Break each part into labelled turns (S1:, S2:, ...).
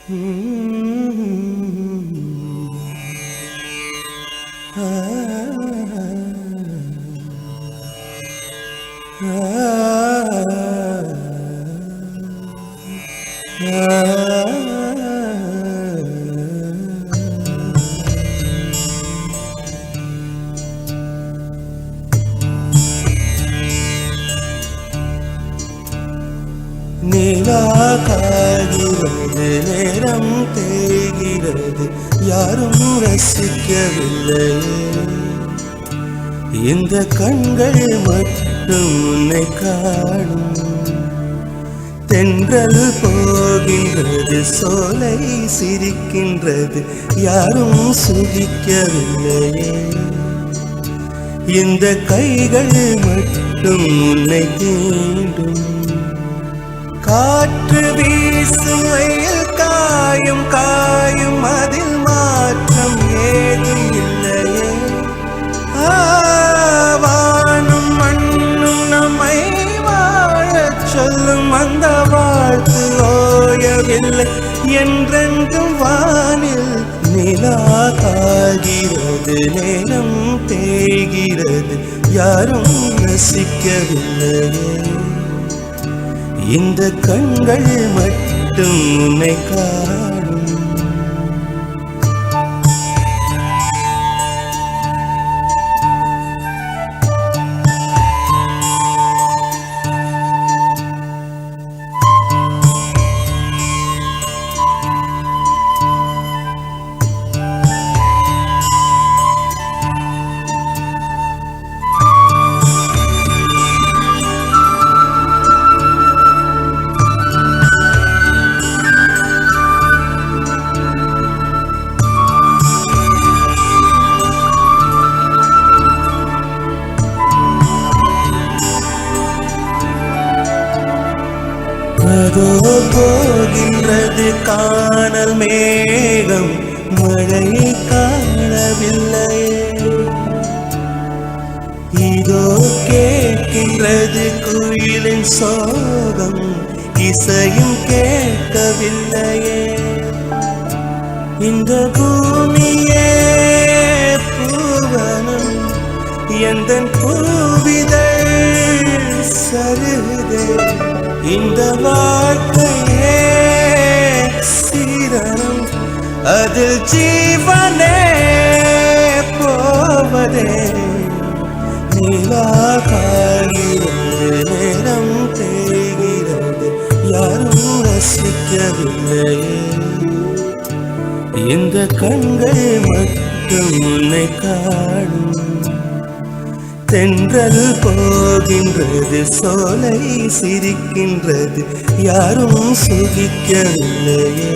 S1: நிலா காய்கிறது, நேரம் தேய்கிறது, யாரும் ரசிக்கவில்லை. இந்த கண்கள் மட்டும் உன்னை காணும். தென்றல் போகின்றது, சோலை சிரிக்கின்றது, யாரும் சுகிக்கவில்லையே. இந்த கைகள் மட்டும் உன்னை தீண்டும். காற்று வீசும் வெயில் காயும் காயும், அதில் மாற்றம் ஏதும் இல்லையே. வானும் மண்ணும் நம்மை வாழச் சொல்லும், அந்த வாழ்த்து ஓயவில்லை என்றென்றும் வானில். நிலா காய்கிறது, நேரம் தேய்கிறது, யாரும் ரசிக்கவில்லையே. இந்த கண்கள் மட்டும் உன்னை காணும். அதோ போகின்றது காணல் மேகம், மழை காணவில்லை. இதோ கேட்கின்றது குயிலின் சோகம், இசையும் கேட்கவில்லையே. இந்த பூமியே பூவனம், எந்தன் பூவிதழ் சருதே. இந்த வாழ்க்கையே சீதனம், அதில் ஜீவனே போவதே. நிலா காய்கிறது, நேரம் தேய்கிறது, யாரும் ரசிக்கவில்லையே. இந்த கண்கள் மட்டும் உன்னை காணும். தென்றல் போகின்றது, சோலை சிரிக்கின்றது, யாரும் சுகிக்கவில்லையே.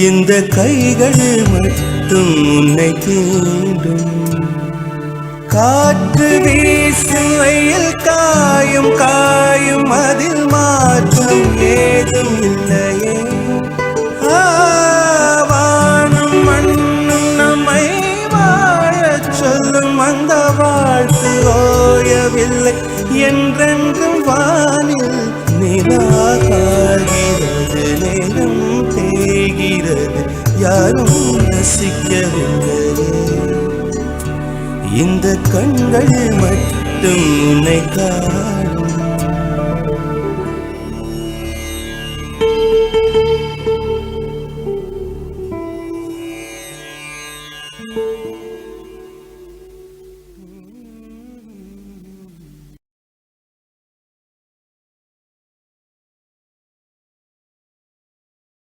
S1: இந்த கைகள் மட்டும் உன்னை தீண்டும். காற்று வீசும் வெயில் காயும் காயும், அதில் மாற்றம் ஏதும் இல்லையே. வானும் மண்ணும் நம்மை வாழச் சொல்லும், அந்த வாழ்த்து ஓயவில்லை என்றென்றும் வானில். நிலா காய்கிறது, நேரம் தேய்கிறது, யாரும் ரசிக்கவில்லை. இந்த கண்கள் மட்டும் உன்னை காணும்.